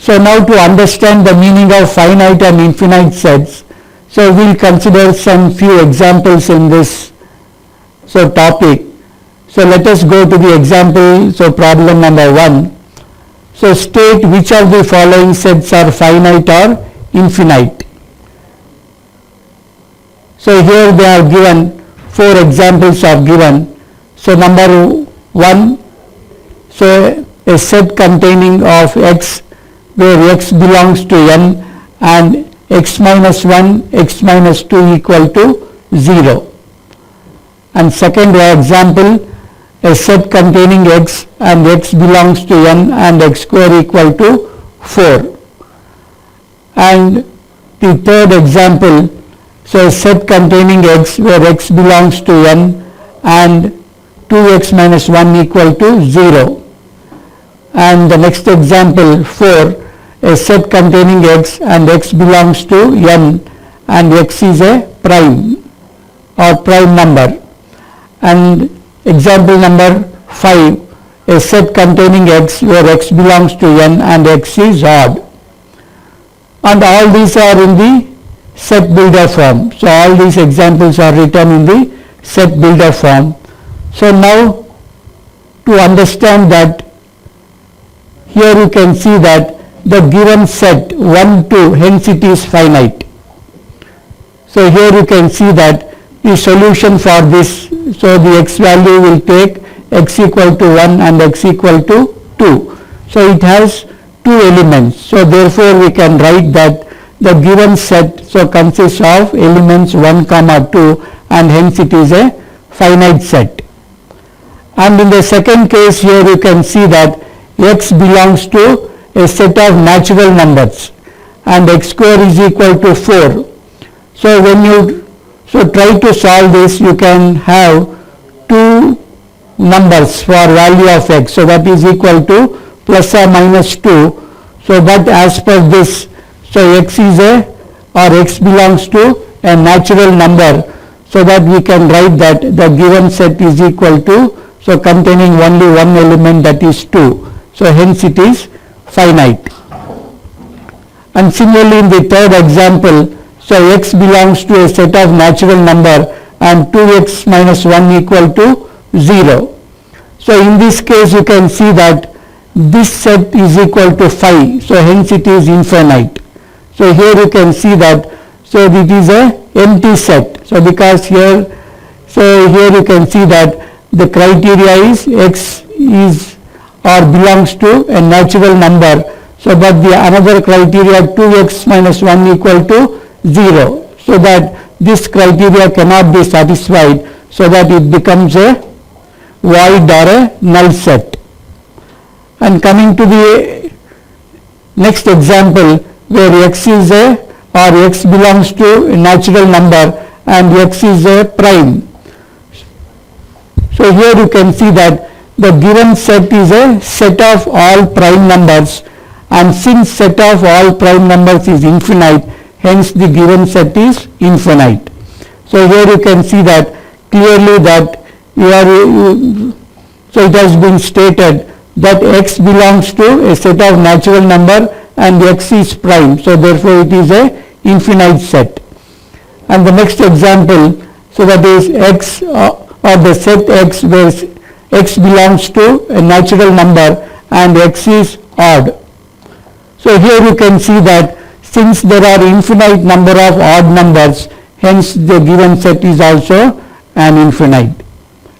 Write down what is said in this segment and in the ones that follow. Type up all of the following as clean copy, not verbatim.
So now to understand the meaning of finite and infinite sets, so we'll consider some few examples in this topic. So let us go to the example, so problem number 1. So state which of the following sets are finite or infinite. So here they are given, 4 examples are given. So number 1, so a set containing of x where x belongs to n and x minus 1, x minus 2 equal to 0. And second example, a set containing x and x belongs to n and x square equal to 4. And the third example, so a set containing x where x belongs to n and 2x minus 1 equal to 0. And the next example 4, a set containing x and x belongs to n and x is a prime or prime number. And example number 5, a set containing x where x belongs to n and x is odd. And all these are in the set builder form. So all these examples are written in the set builder form. So now to understand that, here you can see that the given set 1, 2, hence it is finite. So here you can see that the solution for this, so the x value will take x equal to 1 and x equal to 2. So it has 2 elements. So therefore we can write that the given set so consists of elements 1, 2 and hence it is a finite set. And in the second case here you can see that x belongs to a set of natural numbers and x square is equal to 4. So when you try to solve this, you can have 2 numbers for value of x. So that is equal to plus or minus 2. So but as per this, so x is x belongs to a natural number, so that we can write that the given set is equal to, so containing only one element, that is 2. So hence it is finite. And similarly in the third example, so x belongs to a set of natural number and 2x minus 1 equal to 0. So in this case you can see that this set is equal to 5, so hence it is infinite. So here you can see that, so it is a empty set. So because here, so here you can see that the criteria is x is or belongs to a natural number. So but the another criteria 2x minus 1 equal to 0. So that this criteria cannot be satisfied, so that it becomes a void or a null set. And coming to the next example, where x is x belongs to a natural number and x is a prime. So here you can see that the given set is a set of all prime numbers, and since set of all prime numbers is infinite, hence the given set is infinite. So here you can see that clearly that so it has been stated that x belongs to a set of natural number and x is prime, so therefore it is a infinite set. And the next example, so that is x or the set x where x belongs to a natural number and x is odd. So here you can see that since there are infinite number of odd numbers, hence the given set is also an infinite.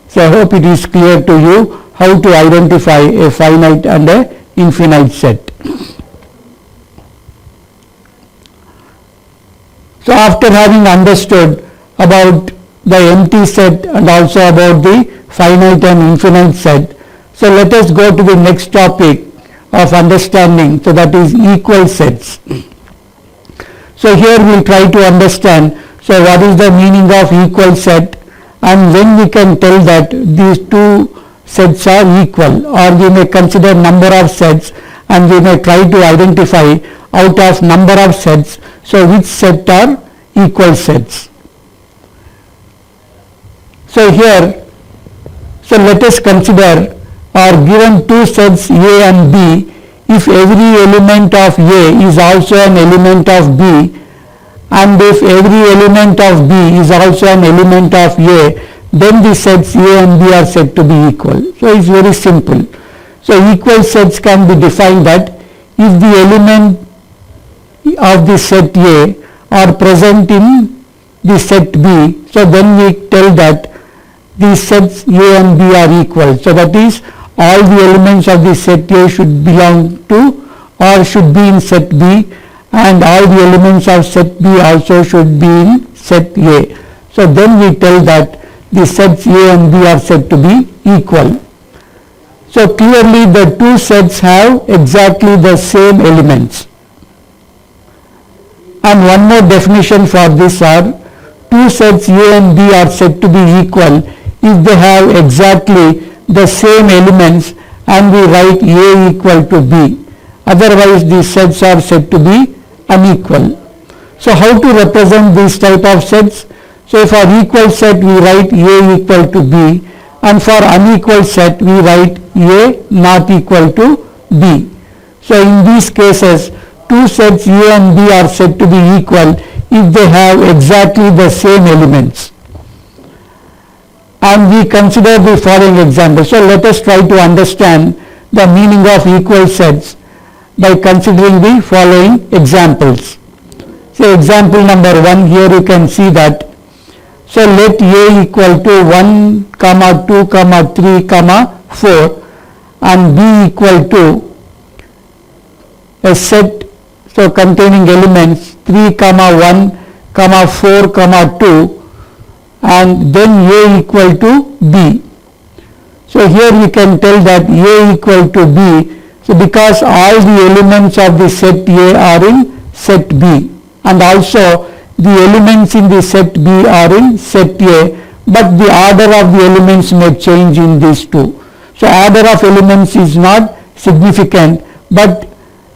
So I hope it is clear to you how to identify a finite and a infinite set. So after having understood about the empty set and also about the finite and infinite set, so let us go to the next topic of understanding, so that is equal sets. So here we will try to understand, so what is the meaning of equal set and when we can tell that these two sets are equal, or we may consider number of sets and we may try to identify out of number of sets, so which set are equal sets. So here, so let us consider, are given two sets A and B, if every element of A is also an element of B, and if every element of B is also an element of A, then the sets A and B are said to be equal. So it's very simple. So equal sets can be defined that if the element of the set A are present in the set B, so then we tell that the sets A and B are equal. So that is, all the elements of the set A should belong to or should be in set B, and all the elements of set B also should be in set A. So then we tell that the sets A and B are said to be equal. So clearly the two sets have exactly the same elements. And one more definition for this are, two sets A and B are said to be equal if they have exactly the same elements and we write A equal to B. Otherwise these sets are said to be unequal. So how to represent these type of sets? So for equal set we write A equal to B, and for unequal set we write A not equal to B. So in these cases two sets A and B are said to be equal if they have exactly the same elements. And we consider the following example. So let us try to understand the meaning of equal sets by considering the following examples. So example number 1, here you can see that, so let A equal to 1, 2, 3, 4 and B equal to a set so containing elements 3, 1, 4, 2 and then A equal to B. So here we can tell that A equal to B, so because all the elements of the set A are in set B, and also the elements in the set B are in set A, but the order of the elements may change in these two. So order of elements is not significant, but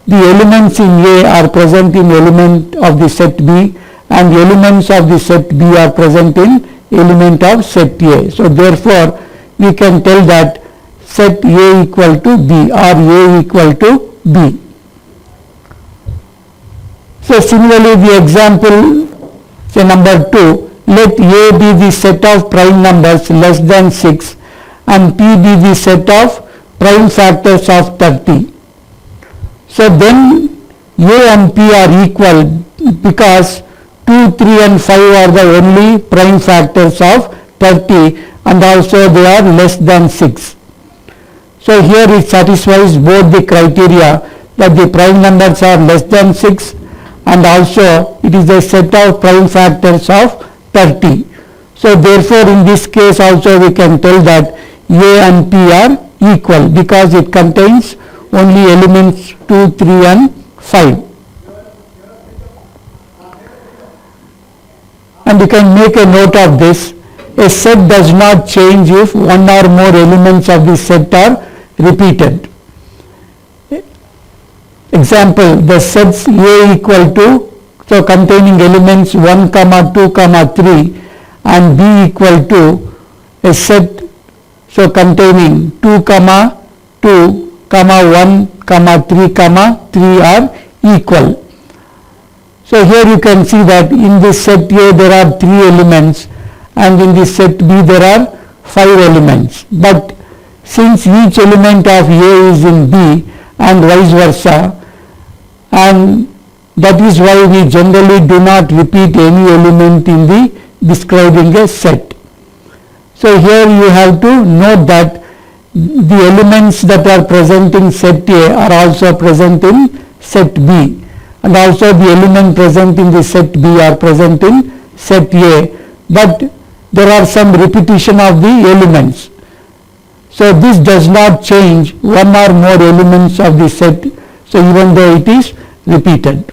the elements in A are present in element of the set B, and the elements of the set B are present in element of set A. So therefore we can tell that set A equal to B or A equal to B. So similarly the example, say number 2, let A be the set of prime numbers less than 6 and P be the set of prime factors of 30. So then A and P are equal because 2, 3 and 5 are the only prime factors of 30 and also they are less than 6. So here it satisfies both the criteria that the prime numbers are less than 6 and also it is a set of prime factors of 30. So therefore in this case also we can tell that A and P are equal because it contains only elements 2, 3 and 5. And you can make a note of this. A set does not change if one or more elements of the set are repeated. Example, the sets A equal to, so containing elements 1, 2, 3 and B equal to a set so containing 2, 2, 1, 3 are equal. So here you can see that in this set A there are 3 elements and in this set B there are 5 elements. But since each element of A is in B and vice versa, and that is why we generally do not repeat any element in the describing a set. So here you have to note that the elements that are present in set A are also present in set B, and also the element present in the set B are present in set A, but there are some repetition of the elements. So this does not change one or more elements of the set, so even though it is repeated.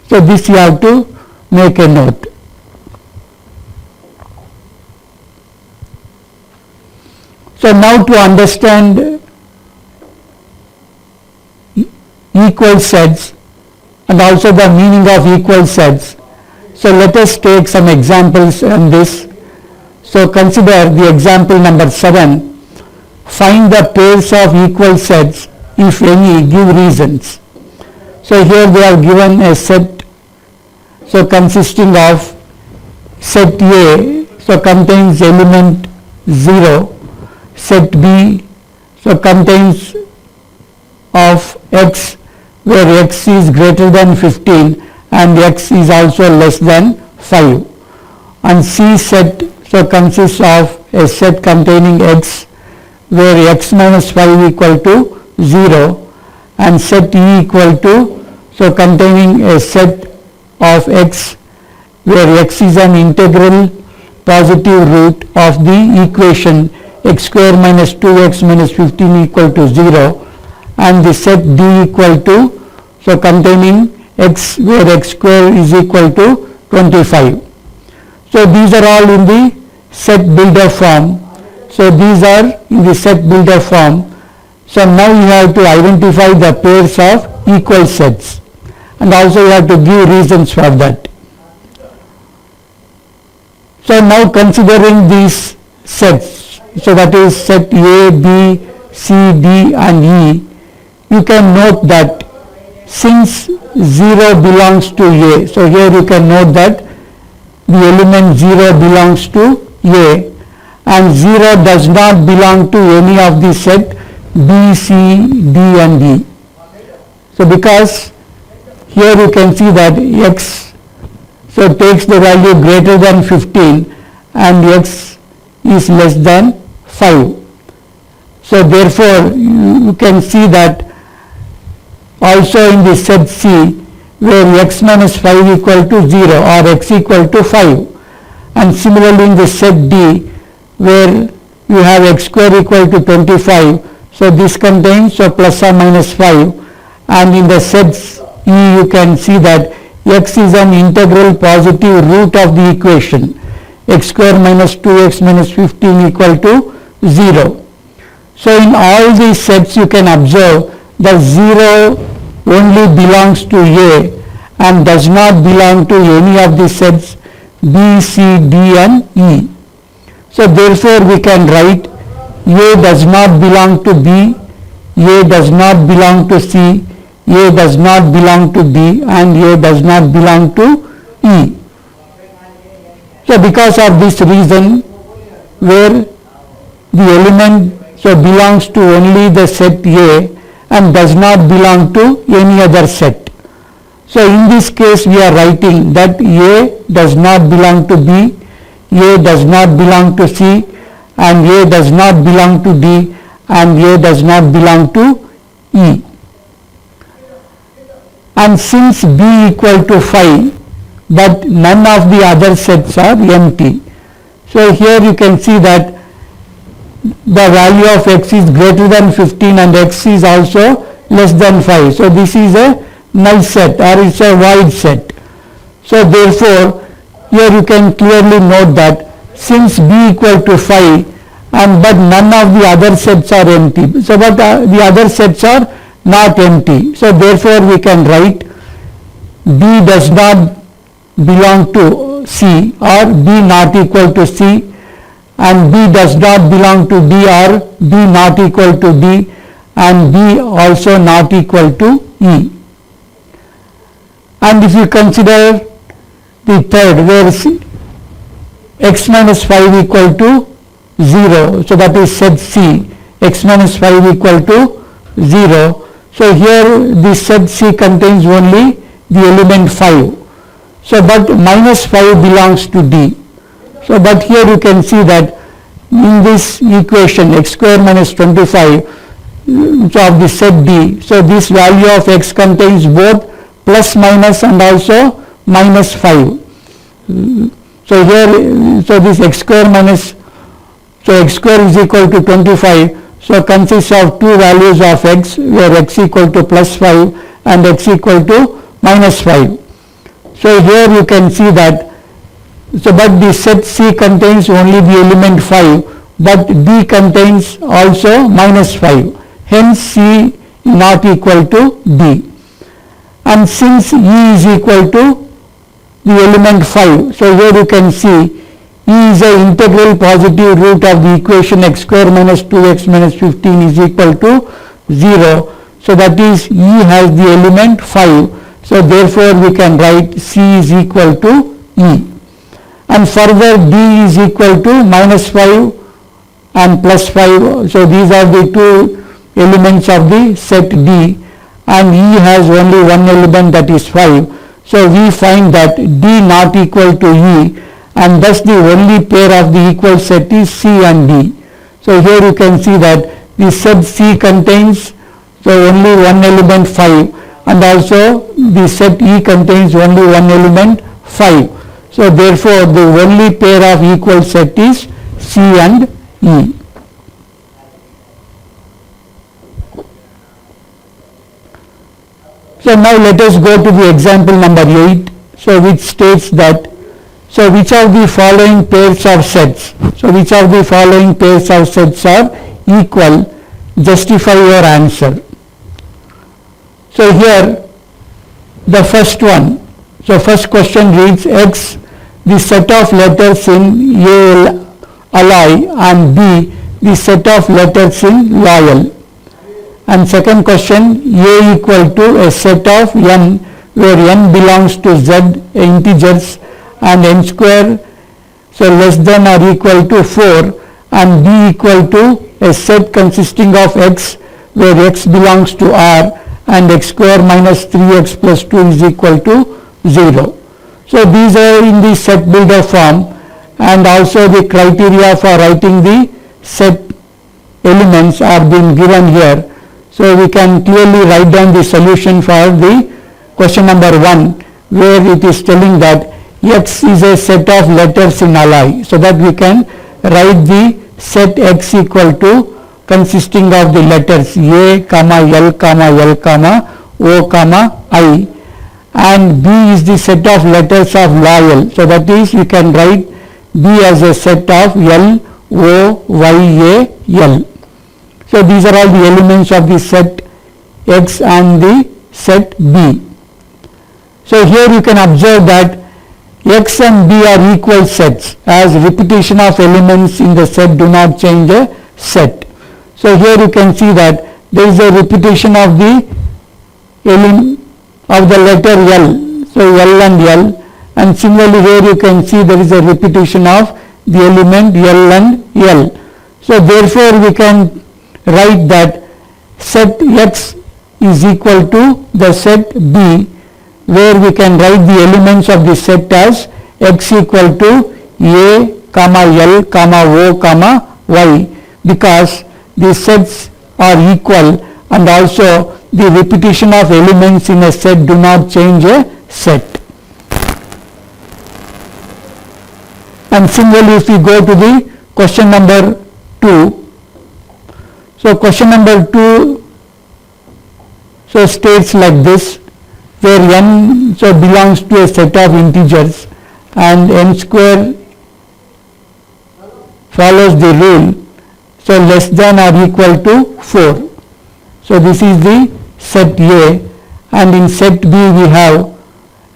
So this you have to make a note. So now to understand equal sets and also the meaning of equal sets, so let us take some examples on this. So consider the example number 7. Find the pairs of equal sets if any, give reasons. So here they have given a set, so consisting of set A, so contains element 0, set B, so contains of x where x is greater than 15 and x is also less than 5, and C set, so consists of a set containing x where x minus 5 equal to 0, and set E equal to, so containing a set of x where x is an integral positive root of the equation x square minus 2x minus 15 equal to 0, and the set D equal to, so containing x where x square is equal to 25. So these are all in the set builder form. So these are in the set builder form. So now you have to identify the pairs of equal sets, and also you have to give reasons for that. So now considering these sets, so that is set A, B, C, D and E, you can note that since 0 belongs to A, so here you can note that the element 0 belongs to A and 0 does not belong to any of the set B, C, D and E. So because here you can see that x, so takes the value greater than 15 and x is less than 5. So therefore you can see that also in the set C where x minus 5 equal to 0 or x equal to 5, and similarly in the set D where you have x square equal to 25, so this contains so plus or minus 5, and in the sets E you can see that x is an integral positive root of the equation x square minus 2x minus 15 equal to 0. So in all these sets you can observe that 0 only belongs to A and does not belong to any of the sets B, C, D and E. So therefore we can write A does not belong to B, A does not belong to C, A does not belong to D and A does not belong to E. So because of this reason where the element so belongs to only the set A and does not belong to any other set. So in this case we are writing that A does not belong to B, A does not belong to C and A does not belong to D and A does not belong to E. And since B equal to 5 but none of the other sets are empty, so here you can see that the value of x is greater than 15 and x is also less than 5. So this is a null set or it's a void set. So therefore here you can clearly note that since B equal to 5 and but none of the other sets are empty, so but the other sets are not empty, so therefore we can write B does not belong to C or B not equal to C, and B does not belong to D or B not equal to D and B also not equal to E. And if you consider the third where x minus 5 equal to 0, so that is set C, x minus 5 equal to 0. So here this set C contains only the element 5. So but minus 5 belongs to D. So but here you can see that in this equation x square minus 25 of the set D, so this value of x contains both plus minus and also minus 5. So here, so this x square minus, so x square is equal to 25, so consists of two values of x where x equal to plus 5 and x equal to minus 5. So here you can see that, so but the set C contains only the element 5 but D contains also minus 5, hence C not equal to D. And since E is equal to the element 5, so here you can see E is an integral positive root of the equation x square minus 2x minus 15 is equal to 0. So that is E has the element 5. So therefore we can write C is equal to E. And further D is equal to minus 5 and plus 5. So these are the two elements of the set D, and E has only one element, that is 5. So we find that D not equal to E, and thus the only pair of the equal set is C and D. So here you can see that the set C contains only one element 5, and also the set E contains only one element 5. So therefore the only pair of equal set is C and E. So now let us go to the example number 8, so which states that, so which of the following pairs of sets, so which of the following pairs of sets are equal, justify your answer. So here the first one, so first question reads X, the set of letters in A ally, and B, the set of letters in loyal. And second question, A equal to a set of n where n belongs to z integers and n square so less than or equal to 4, and B equal to a set consisting of x where x belongs to R and x square minus 3x plus 2 is equal to 0. So these are in the set builder form, and also the criteria for writing the set elements are being given here. So we can clearly write down the solution for the question number 1, where it is telling that X is a set of letters in ally. So that we can write the set X equal to consisting of the letters A, L, L, O, I, and B is the set of letters of loyal. So that is we can write B as a set of L, O, Y, A, L. So these are all the elements of the set X and the set B. So here you can observe that X and B are equal sets, as repetition of elements in the set do not change a set. So here you can see that there is a repetition of the letter L, so L and L, and similarly here you can see there is a repetition of the element L and L. So therefore we can write that set X is equal to the set B, where we can write the elements of the set as X equal to A, L, O, Y, because the sets are equal, and also the repetition of elements in a set do not change a set. And similarly if we go to the question number 2, so question number 2 so states like this, where n belongs to a set of integers and n square follows the rule, so less than or equal to 4. So this is the set A, and in set B we have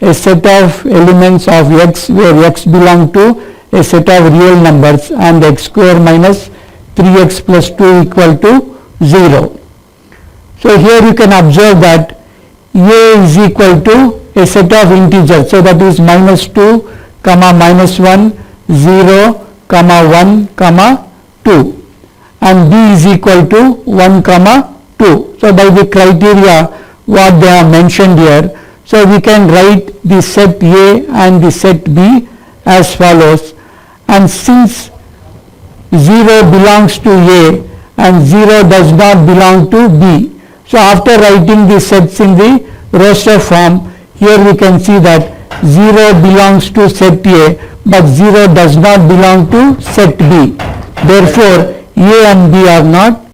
a set of elements of x where x belong to a set of real numbers and x square minus 3x plus 2 equal to 0. So here you can observe that A is equal to a set of integers, so that is minus 2, minus 1, 0, 1, 2, and B is equal to 1, 2. So by the criteria what they have mentioned here, so we can write the set A and the set B as follows, and since 0 belongs to A and 0 does not belong to B, so after writing the sets in the roster form, here we can see that 0 belongs to set A but 0 does not belong to set B. Therefore A and B are not